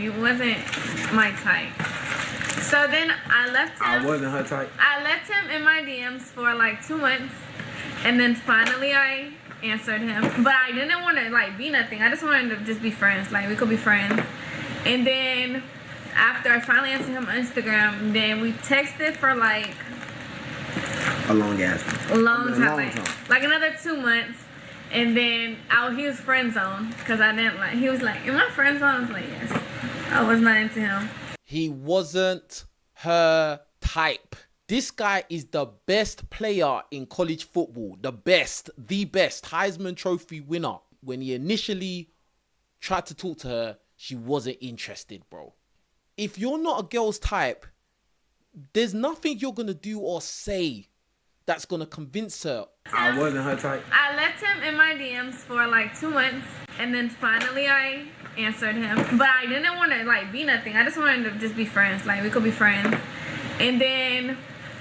He wasn't my type. So then I left him. I wasn't her type. I left him in my DMs for like 2 months. And then finally I answered him. But I didn't want to like be nothing. I just wanted to just be friends. Like we could be friends. And then after I finally answered him on Instagram, then we texted for like a long ass time. Like another 2 months. And then he was friend zoned because I didn't like. He was like, "Am I friend zoned?" I was like, "Yes." I was not into him. He wasn't her type. This guy is the best player in college football. The best Heisman Trophy winner. When he initially tried to talk to her, she wasn't interested, bro. If you're not a girl's type, there's nothing you're gonna do or say that's gonna convince her. I wasn't her type. I left him in my DMs for like 2 months, and then finally I answered him. But I didn't want to like be nothing. I just wanted to just be friends. Like we could be friends. And then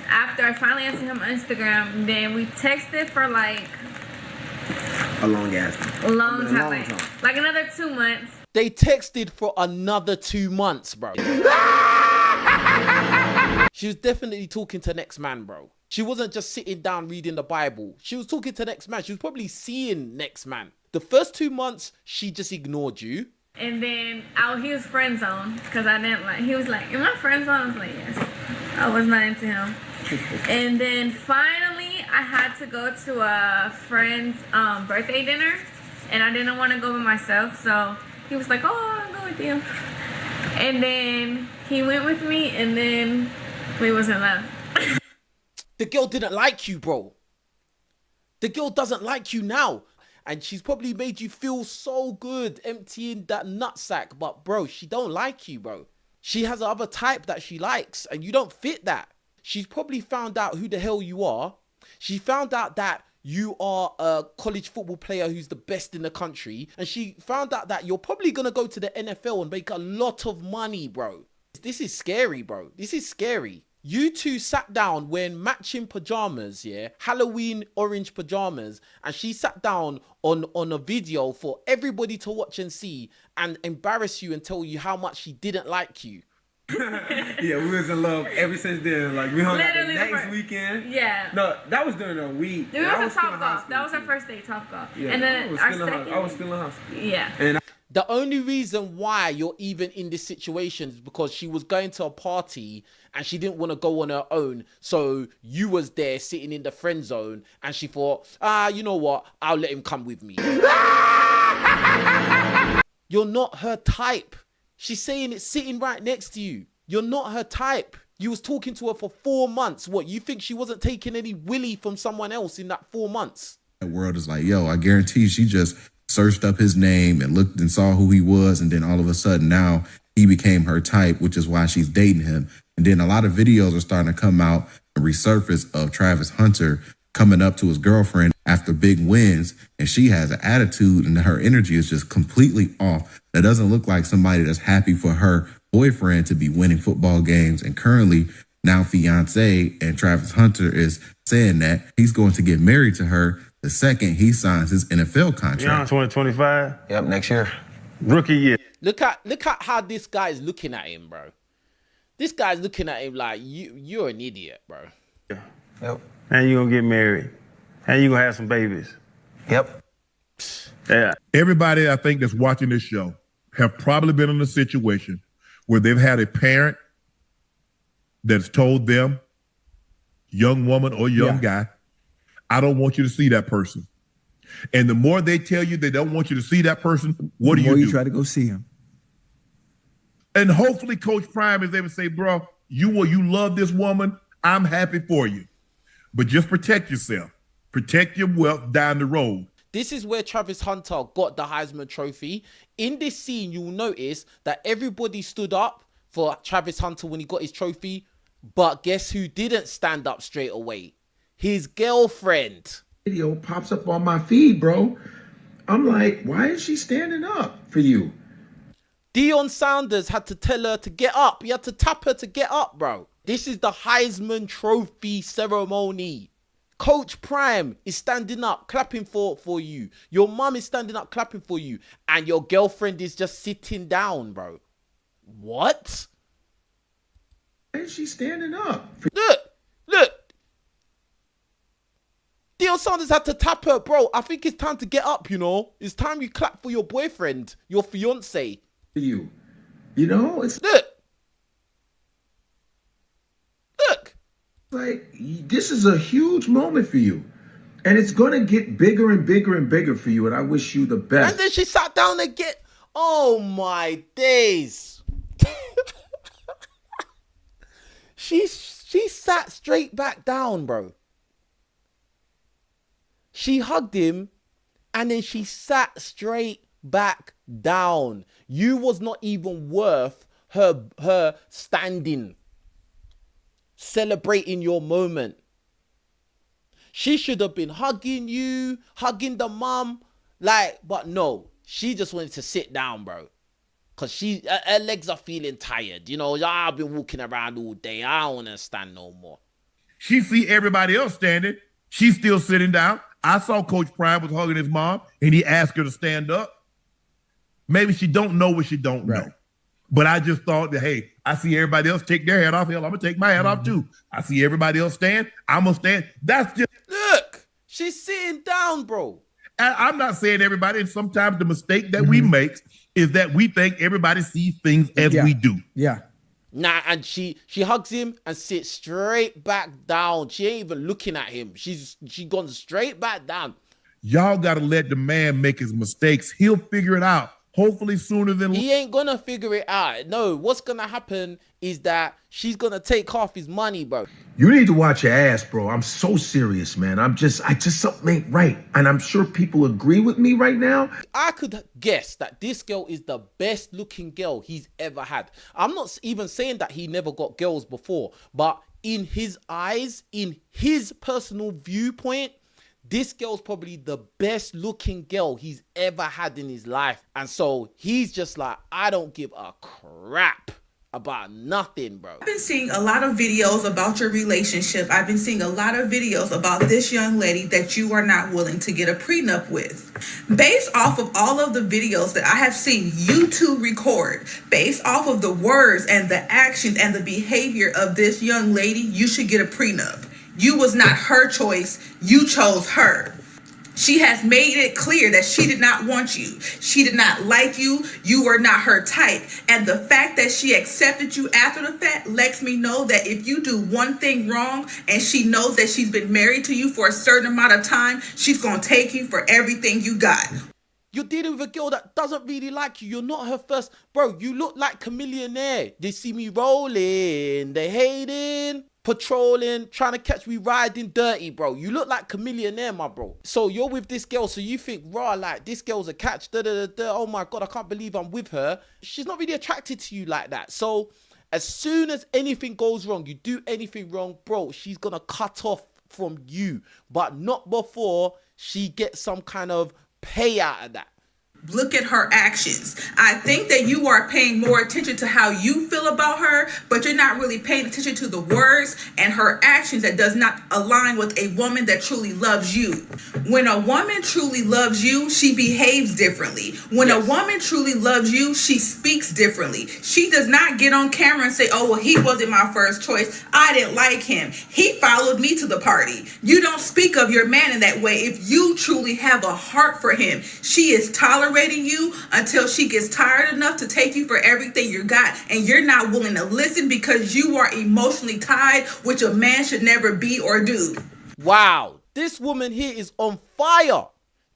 after I finally answered him on Instagram, then we texted for like a long time. Like another 2 months. They texted for another 2 months, bro. She was definitely talking to next man, bro. She wasn't just sitting down reading the Bible. She was talking to next man. She was probably seeing next man. The first 2 months, she just ignored you. And then he was friend zoned because I didn't like. He was like, "Am I friend zoned?" I was like, "Yes." I was not into him. And then finally, I had to go to a friend's birthday dinner, and I didn't want to go by myself. So he was like, "Oh, I'll go with you." And then he went with me, and then we was in love. The girl didn't like you, bro. The girl doesn't like you now. And she's probably made you feel so good emptying that nutsack. But, bro, she don't like you, bro. She has other type that she likes, and you don't fit that. She's probably found out who the hell you are. She found out that you are a college football player who's the best in the country. And she found out that you're probably going to go to the NFL and make a lot of money, bro. This is scary, bro. This is scary. You two sat down wearing matching pajamas, yeah? Halloween orange pajamas. And she sat down on a video for everybody to watch and see and embarrass you and tell you how much she didn't like you. Yeah, we was in love ever since then. Like, we hung out the next weekend. Yeah. No, that was during a week. We was at Top Golf. That was our first day, Top Golf. Yeah, and then I was still in high school. Yeah. And the only reason why you're even in this situation is because she was going to a party and she didn't want to go on her own. So you was there sitting in the friend zone and she thought, you know what? I'll let him come with me. You're not her type. She's saying it sitting right next to you. You're not her type. You was talking to her for 4 months. What, you think she wasn't taking any willy from someone else in that 4 months? The world is like, yo, I guarantee she just searched up his name and looked and saw who he was. And then all of a sudden now he became her type, which is why she's dating him. And then a lot of videos are starting to come out and resurface of Travis Hunter coming up to his girlfriend after big wins. And she has an attitude and her energy is just completely off. That doesn't look like somebody that's happy for her boyfriend to be winning football games. And currently now fiance and Travis Hunter is saying that he's going to get married to her the second he signs his NFL contract. Yeah, 2025. Yep, next year. Rookie year. Look at how this guy is looking at him, bro. This guy's looking at him like you're an idiot, bro. Yep. And you gonna get married. And you gonna have some babies. Yep. Yeah. Everybody I think that's watching this show have probably been in a situation where they've had a parent that's told them, young woman or young guy, I don't want you to see that person. And the more they tell you they don't want you to see that person, what do? The more you try to go see him. And hopefully Coach Prime is able to say, bro, you love this woman. I'm happy for you. But just protect yourself. Protect your wealth down the road. This is where Travis Hunter got the Heisman Trophy. In this scene, you'll notice that everybody stood up for Travis Hunter when he got his trophy. But guess who didn't stand up straight away? His girlfriend. Video pops up on my feed, bro. I'm like, why is she standing up for you? Deion Sanders had to tell her to get up. He had to tap her to get up, bro. This is the Heisman Trophy ceremony. Coach Prime is standing up, clapping for you. Your mum is standing up, clapping for you. And your girlfriend is just sitting down, bro. What? Why is she standing up? Look. Deion Sanders had to tap her, bro. I think it's time to get up, you know. It's time you clap for your boyfriend, your fiance. For you. You know, it's Look. like this is a huge moment for you. And it's gonna get bigger and bigger and bigger for you. And I wish you the best. And then she sat down again. Oh my days. She sat straight back down, bro. She hugged him and then she sat straight back down. You was not even worth her standing, celebrating your moment. She should have been hugging you, hugging the mum, but no, she just wanted to sit down, bro. Cause her legs are feeling tired. You know, I've been walking around all day. I don't want to stand no more. She see everybody else standing. She's still sitting down. I saw Coach Prime was hugging his mom, and he asked her to stand up. Maybe she don't know what she don't know. But I just thought that, hey, I see everybody else take their hat off. Hell, I'm going to take my hat off too. I see everybody else stand. I'm going to stand. That's just... Look, she's sitting down, bro. And I'm not saying everybody, and sometimes the mistake that we make is that we think everybody sees things as we do. Yeah. Nah, and she hugs him and sits straight back down. She ain't even looking at him. She gone straight back down. Y'all got to let the man make his mistakes. He'll figure it out. Hopefully sooner than later. He ain't gonna figure it out. No, what's gonna happen is that she's gonna take half his money, bro. You need to watch your ass, bro. I'm so serious, man. I just something ain't right. And I'm sure people agree with me right now. I could guess that this girl is the best looking girl he's ever had. I'm not even saying that he never got girls before, but in his eyes, in his personal viewpoint, this girl's probably the best looking girl he's ever had in his life. And so he's just like, I don't give a crap about nothing, bro. I've been seeing a lot of videos about your relationship. I've been seeing a lot of videos about this young lady that you are not willing to get a prenup with. Based off of all of the videos that I have seen you two record, based off of the words and the actions and the behavior of this young lady, you should get a prenup. You was not her choice. You chose her. She has made it clear that she did not want you. She did not like you. You were not her type. And the fact that she accepted you after the fact lets me know that if you do one thing wrong and she knows that she's been married to you for a certain amount of time, she's going to take you for everything you got. You're dealing with a girl that doesn't really like you. You're not her first. Bro, you look like Chameleonaire. They see me rolling. They hating. Patrolling, trying to catch me riding dirty, bro. You look like Chameleonaire, my bro. So you're with this girl, so you think, raw, like, this girl's a catch, oh my God, I can't believe I'm with her. She's not really attracted to you like that. So as soon as anything goes wrong, you do anything wrong, bro, she's gonna cut off from you, but not before she gets some kind of pay out of that. Look at her actions. I think that you are paying more attention to how you feel about her, but you're not really paying attention to the words and her actions that does not align with a woman that truly loves you. When a woman truly loves you, she behaves differently. When a woman truly loves you, she speaks differently. She does not get on camera and say, oh, well, he wasn't my first choice. I didn't like him. He followed me to the party. You don't speak of your man in that way. If you truly have a heart for him, she is tolerating you until she gets tired enough to take you for everything you got, and you're not willing to listen because you are emotionally tied, which a man should never be or do. Wow, this woman here is on fire.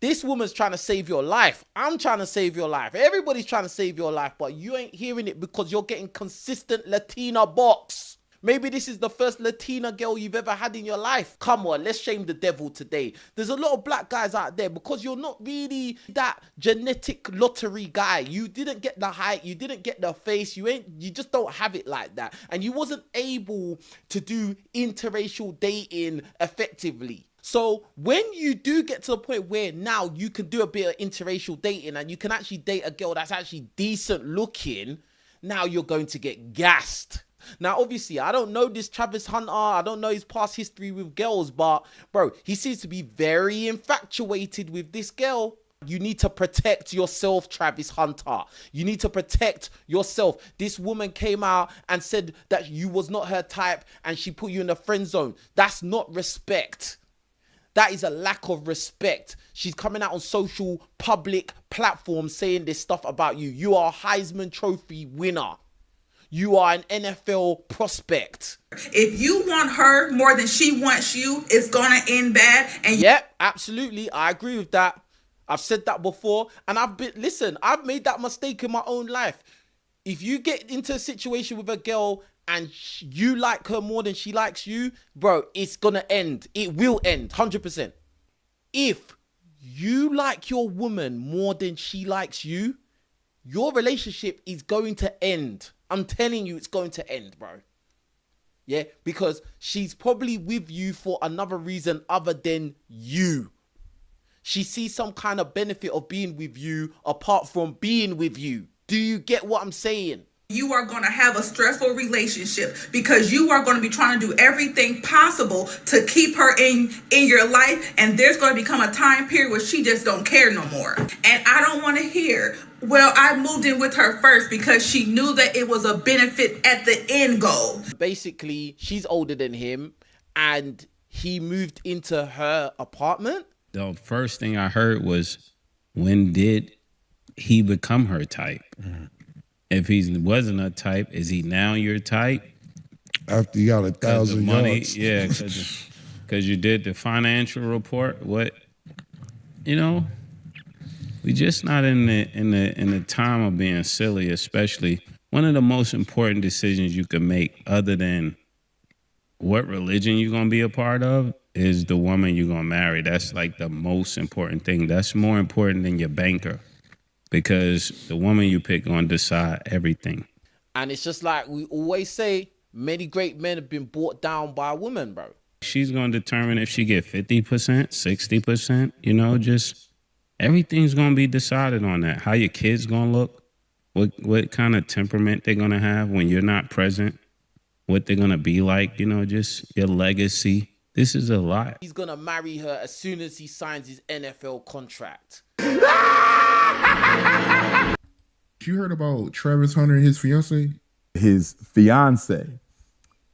This woman's trying to save your life. I'm trying to save your life. Everybody's trying to save your life, but you ain't hearing it because you're getting consistent Latina box. Maybe this is the first Latina girl you've ever had in your life. Come on, let's shame the devil today. There's a lot of black guys out there because you're not really that genetic lottery guy. You didn't get the height, you didn't get the face, you just don't have it like that. And you wasn't able to do interracial dating effectively. So when you do get to the point where now you can do a bit of interracial dating and you can actually date a girl that's actually decent looking, now you're going to get gassed. Now, obviously, I don't know this Travis Hunter. I don't know his past history with girls, but, bro, he seems to be very infatuated with this girl. You need to protect yourself, Travis Hunter. You need to protect yourself. This woman came out and said that you was not her type and she put you in the friend zone. That's not respect. That is a lack of respect. She's coming out on social public platforms saying this stuff about you. You are a Heisman Trophy winner. You are an NFL prospect. If you want her more than she wants you, it's gonna end bad. And yep, absolutely. I agree with that. I've said that before, and I've made that mistake in my own life. If you get into a situation with a girl and you like her more than she likes you, bro, it's gonna end. It will end, 100%. If you like your woman more than she likes you, your relationship is going to end. I'm telling you, it's going to end, bro. Yeah, because she's probably with you for another reason other than you. She sees some kind of benefit of being with you apart from being with you. Do you get what I'm saying? you are going to have a stressful relationship because you are going to be trying to do everything possible to keep her in your life. And there's going to become a time period where she just don't care no more. And I don't want to hear, well, I moved in with her first because she knew that it was a benefit at the end goal. Basically, she's older than him and he moved into her apartment. The first thing I heard was, when did he become her type? Mm-hmm. If he wasn't a type, is he now your type? After you got 1,000 money, yards. yeah, because you did the financial report. What, you know, we just not in the time of being silly. Especially one of the most important decisions you can make, other than what religion you're gonna be a part of, is the woman you're gonna marry. That's like the most important thing. That's more important than your banker. Because the woman you pick gonna decide everything. And it's just like we always say, many great men have been brought down by a woman, bro. She's gonna determine if she get 50%, 60%, you know, just everything's gonna be decided on that. How your kids gonna look, what kind of temperament they're gonna have when you're not present, what they're gonna be like, you know, just your legacy. This is a lot. He's gonna marry her as soon as he signs his NFL contract. You heard about Travis Hunter and his fiance? His fiance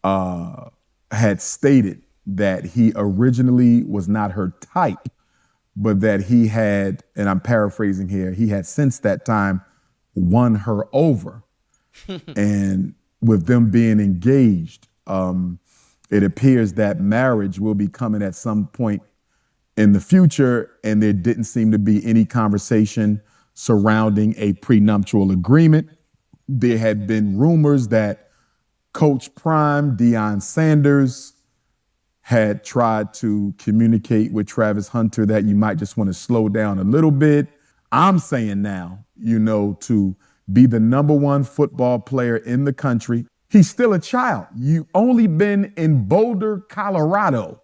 had stated that he originally was not her type, but that he had, and I'm paraphrasing here, he had since that time won her over. And with them being engaged, it appears that marriage will be coming at some point in the future, and there didn't seem to be any conversation surrounding a prenuptial agreement. There had been rumors that Coach Prime, Deion Sanders, had tried to communicate with Travis Hunter that you might just want to slow down a little bit. I'm saying now, you know, to be the #1 football player in the country, he's still a child. You've only been in Boulder, Colorado,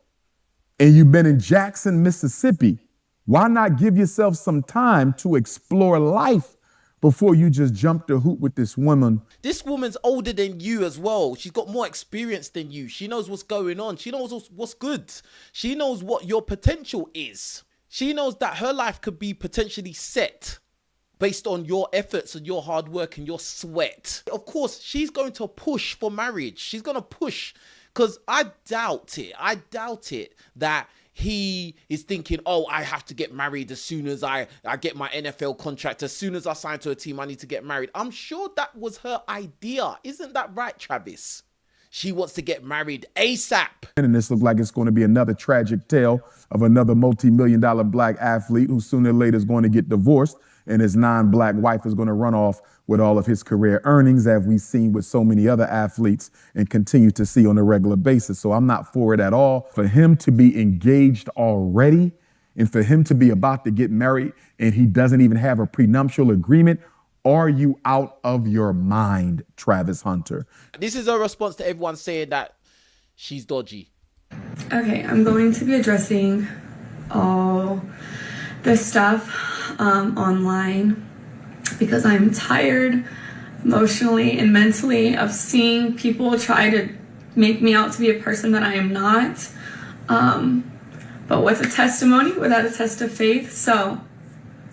and you've been in Jackson, Mississippi. Why not give yourself some time to explore life before you just jump the hoop with this woman? This woman's older than you as well. She's got more experience than you. She knows what's going on. She knows what's good. She knows what your potential is. She knows that her life could be potentially set based on your efforts and your hard work and your sweat. Of course, she's going to push for marriage. She's going to push, because I doubt it that he is thinking, oh, I have to get married as soon as I get my NFL contract. As soon as I sign to a team, I need to get married. I'm sure that was her idea. Isn't that right, Travis? She wants to get married ASAP. And this looks like it's going to be another tragic tale of another multi-million-dollar black athlete who sooner or later is going to get divorced, and his non-black wife is going to run off with all of his career earnings, as we've seen with so many other athletes and continue to see on a regular basis. So I'm not for it at all. For him to be engaged already and for him to be about to get married and he doesn't even have a prenuptial agreement, are you out of your mind, Travis Hunter? This is a response to everyone saying that she's dodgy. Okay, I'm going to be addressing all this stuff online because I'm tired emotionally and mentally of seeing people try to make me out to be a person that I am not. But what's a testimony without a test of faith? So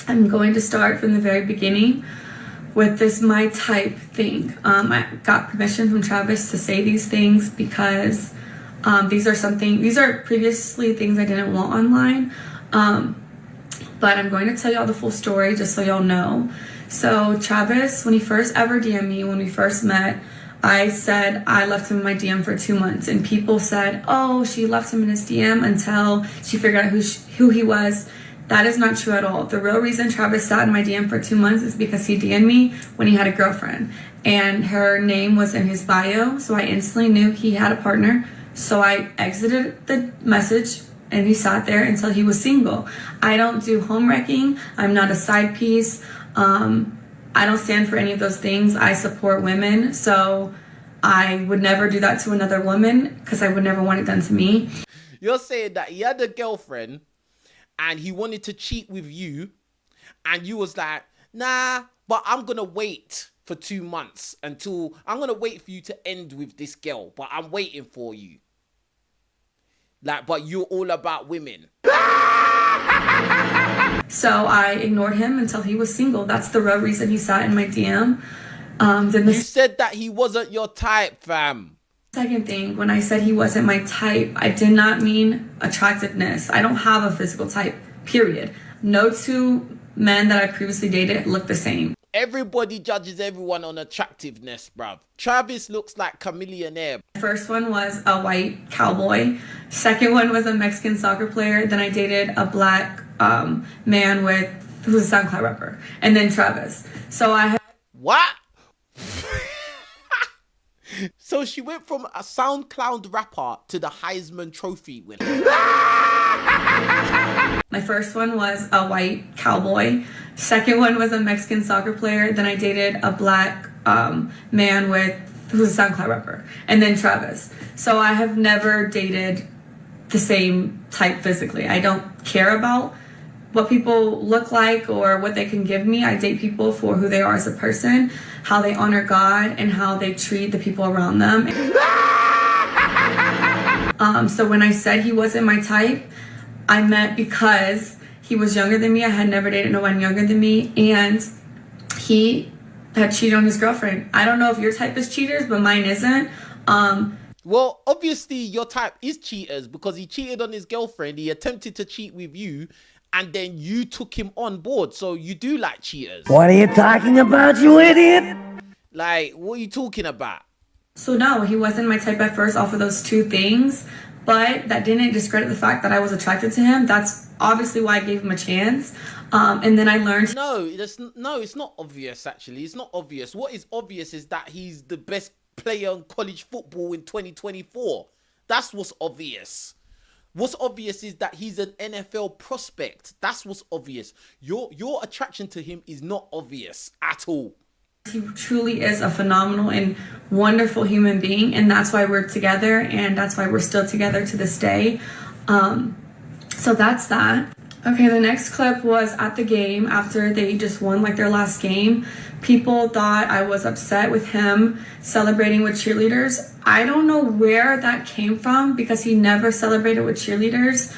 I'm going to start from the very beginning with this my type thing. I got permission from Travis to say these things because these are previously things I didn't want online. But I'm going to tell y'all the full story just so y'all know. So Travis, when he first ever DM'd me, when we first met, I said I left him in my DM for 2 months, and people said, oh, she left him in his DM until she figured out who he was. That is not true at all. The real reason Travis sat in my DM for 2 months is because he DM'd me when he had a girlfriend, and her name was in his bio, so I instantly knew he had a partner. So I exited the message, and he sat there until he was single. I don't do home wrecking. I'm not a side piece. I don't stand for any of those things. I support women, so I would never do that to another woman because I would never want it done to me. You're saying that he had a girlfriend and he wanted to cheat with you, and you was like, nah, but I'm gonna wait for 2 months until I'm gonna wait for you to end with this girl, but I'm waiting for you. Like, but you're all about women. So I ignored him until he was single. That's the real reason he sat in my DM. You said that he wasn't your type, fam. Second thing, when I said he wasn't my type, I did not mean attractiveness. I don't have a physical type, period. No two men that I previously dated look the same. Everybody judges everyone on attractiveness, bruv. Travis looks like Chameleonaire. First one was a white cowboy. Second one was a Mexican soccer player. Then I dated a black man who was a SoundCloud rapper. And then Travis. So I had... What? So she went from a SoundCloud rapper to the Heisman Trophy winner. My first one was a white cowboy. Second one was a Mexican soccer player. Then I dated a black man who was a SoundCloud rapper. And then Travis. So I have never dated the same type physically. I don't care about what people look like or what they can give me. I date people for who they are as a person, how they honor God, and how they treat the people around them. So when I said he wasn't my type, I meant because he was younger than me. I had never dated no one younger than me, and he had cheated on his girlfriend. I don't know if your type is cheaters, but mine isn't. Well, obviously your type is cheaters because he cheated on his girlfriend. He attempted to cheat with you, and then you took him on board. So you do like cheaters. What are you talking about, you idiot? Like, what are you talking about? So no, he wasn't my type at first off of those two things, but that didn't discredit the fact that I was attracted to him. That's obviously why I gave him a chance. And then I learned... No, it's not obvious, actually. It's not obvious. What is obvious is that he's the best player in college football in 2024. That's what's obvious. What's obvious is that he's an NFL prospect. That's what's obvious. Your attraction to him is not obvious at all. He truly is a phenomenal and wonderful human being, and that's why we're together, and that's why we're still together to this day. So that's that. Okay, the next clip was at the game after they just won like their last game. People thought I was upset with him celebrating with cheerleaders. I don't know where that came from because he never celebrated with cheerleaders.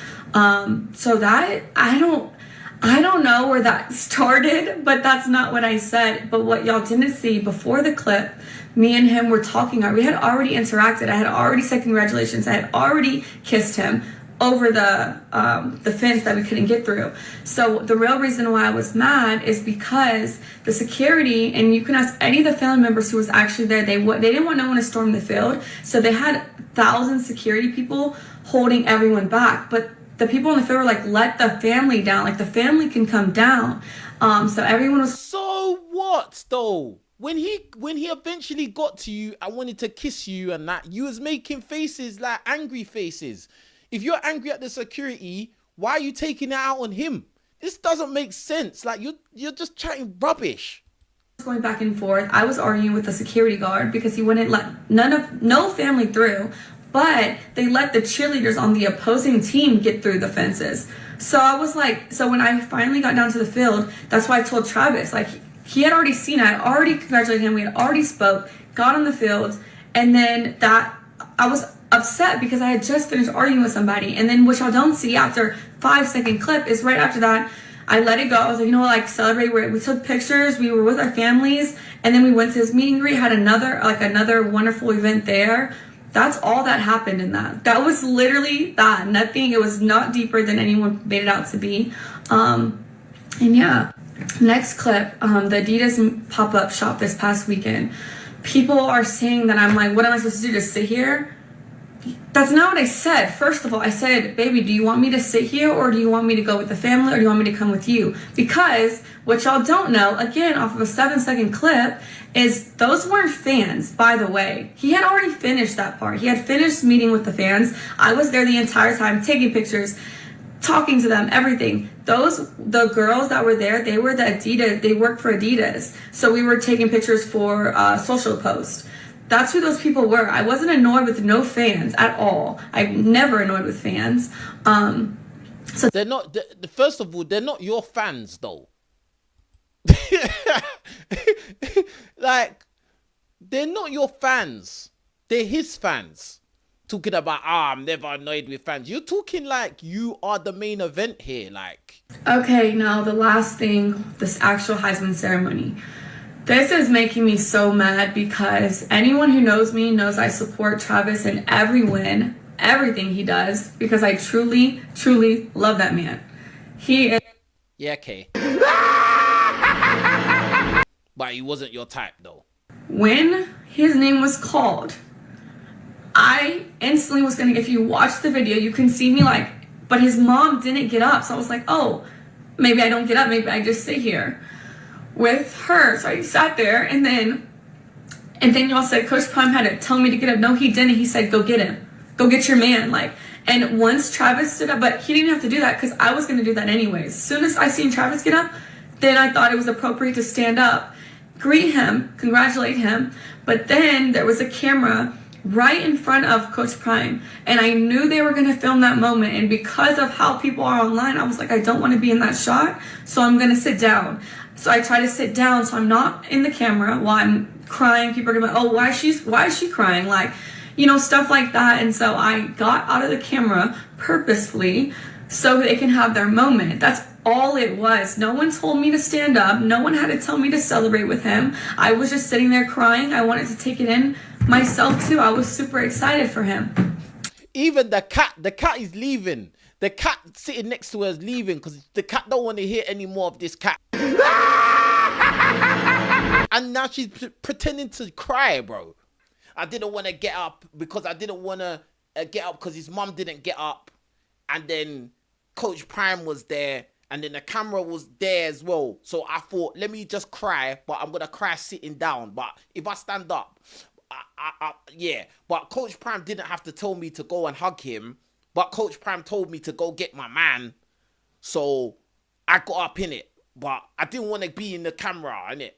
So that, I don't know where that started, but that's not what I said. But what y'all didn't see before the clip, me and him were talking. We had already interacted. I had already said congratulations. I had already kissed him over the fence that we couldn't get through. So the real reason why I was mad is because the security, and you can ask any of the family members who was actually there, they didn't want no one to storm the field. So they had 1,000 security people holding everyone back. But the people in the field were like, let the family down. Like, the family can come down. So everyone was... So what, though? When he eventually got to you and wanted to kiss you and that, you was making faces, like angry faces. If you're angry at the security, why are you taking it out on him? This doesn't make sense. Like, you're just chatting rubbish. Going back and forth. I was arguing with the security guard because he wouldn't let no family through, but they let the cheerleaders on the opposing team get through the fences. So I was like, so when I finally got down to the field, that's why I told Travis, like, he had already seen it. I had already congratulated him. We had already spoke, got on the field, and then I was upset because I had just finished arguing with somebody. And then what y'all don't see after 5-second clip is right after that, I let it go. I was like, you know what, like celebrate. We took pictures. We were with our families, and then we went to his meet and greet. Had another wonderful event there. That's all that happened in that. That was literally that. Nothing. It was not deeper than anyone made it out to be. And yeah, next clip. The Adidas pop-up shop this past weekend. People are saying that I'm like, what am I supposed to do? Just sit here? That's not what I said. First of all, I said, baby, do you want me to sit here, or do you want me to go with the family, or do you want me to come with you? Because what y'all don't know, again, off of a 7-second clip, is those weren't fans, by the way. He had already finished that part. He had finished meeting with the fans. I was there the entire time, taking pictures, talking to them, everything. The girls that were there, they were the Adidas, they worked for Adidas. So we were taking pictures for social posts. That's who those people were. I wasn't annoyed with no fans at all. I'm never annoyed with fans. So they're not. First of all, they're not your fans, though. Like, they're not your fans. They're his fans. Talking about, I'm never annoyed with fans. You're talking like you are the main event here. Like, okay, now the last thing, this actual Heisman ceremony. This is making me so mad because anyone who knows me knows I support Travis in every win, everything he does, because I truly, truly love that man. He is... Yeah, okay. But he wasn't your type, though. When his name was called, I instantly was gonna, if you watch the video, you can see me like, but his mom didn't get up. So I was like, oh, maybe I don't get up. Maybe I just sit here with her. So I sat there, and then y'all said Coach Prime had to tell me to get up. No, he didn't. He said, go get him. Go get your man. Like, and once Travis stood up, but he didn't have to do that because I was going to do that anyways. As soon as I seen Travis get up, then I thought it was appropriate to stand up, greet him, congratulate him. But then there was a camera right in front of Coach Prime, and I knew they were going to film that moment. And because of how people are online, I was like, I don't want to be in that shot, so I'm going to sit down. So I try to sit down so I'm not in the camera while I'm crying. People are gonna be like, oh, why is she crying? Like, you know, stuff like that. And so I got out of the camera purposefully so they can have their moment. That's all it was. No one told me to stand up. No one had to tell me to celebrate with him. I was just sitting there crying. I wanted to take it in myself too. I was super excited for him. Even the cat is leaving. The cat sitting next to her is leaving because the cat don't want to hear any more of this cat. And now she's pretending to cry, bro. I didn't want to get up because I didn't want to get up because his mom didn't get up. And then Coach Prime was there. And then the camera was there as well. So I thought, let me just cry. But I'm going to cry sitting down. But if I stand up, yeah. But Coach Prime didn't have to tell me to go and hug him. But Coach Prime told me to go get my man. So I got up in it. But I didn't want to be in the camera, innit?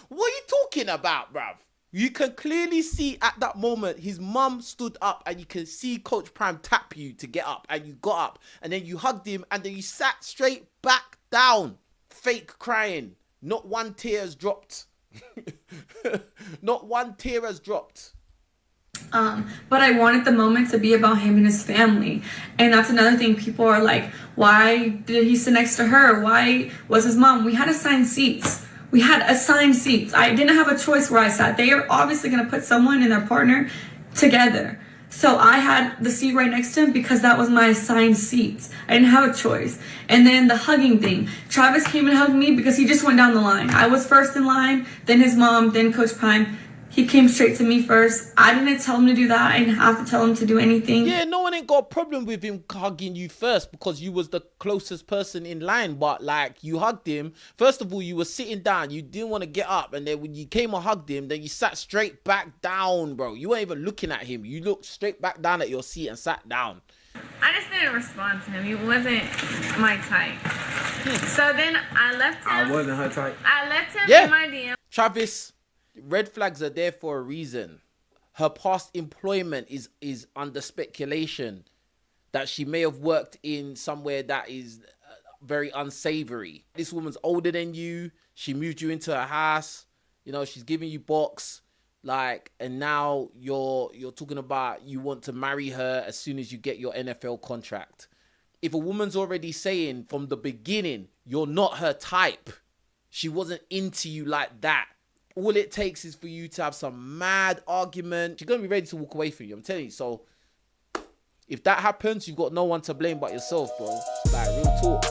What are you talking about, bruv? You can clearly see at that moment, his mum stood up and you can see Coach Prime tap you to get up. And you got up and then you hugged him and then you sat straight back down. Fake crying. Not one tear has dropped. Not one tear has dropped. But I wanted the moment to be about him and his family. And that's another thing. People are like, why did he sit next to her? Why was his mom? We had assigned seats. I didn't have a choice where I sat. They are obviously going to put someone and their partner together. So I had the seat right next to him because that was my assigned seats. I didn't have a choice. And then the hugging thing. Travis came and hugged me because he just went down the line. I was first in line, then his mom, then Coach Prime. He came straight to me first. I didn't tell him to do that. I didn't have to tell him to do anything. Yeah, no one ain't got a problem with him hugging you first because you was the closest person in line. But like, you hugged him. First of all, you were sitting down. You didn't want to get up. And then when you came and hugged him, then you sat straight back down, bro. You weren't even looking at him. You looked straight back down at your seat and sat down. I just didn't respond to him. He wasn't my type. So then I left him. I wasn't her type. I left him in my DM. Travis, red flags are there for a reason. Her past employment is under speculation that she may have worked in somewhere that is very unsavory. This woman's older than you. She moved you into her house. You know, she's giving you box. Like, and now you're talking about you want to marry her as soon as you get your NFL contract. if a woman's already saying from the beginning, you're not her type, she wasn't into you like that, all it takes is for you to have some mad argument. She's going to be ready to walk away from you, I'm telling you. So if that happens, you've got no one to blame but yourself, bro. Like, real talk.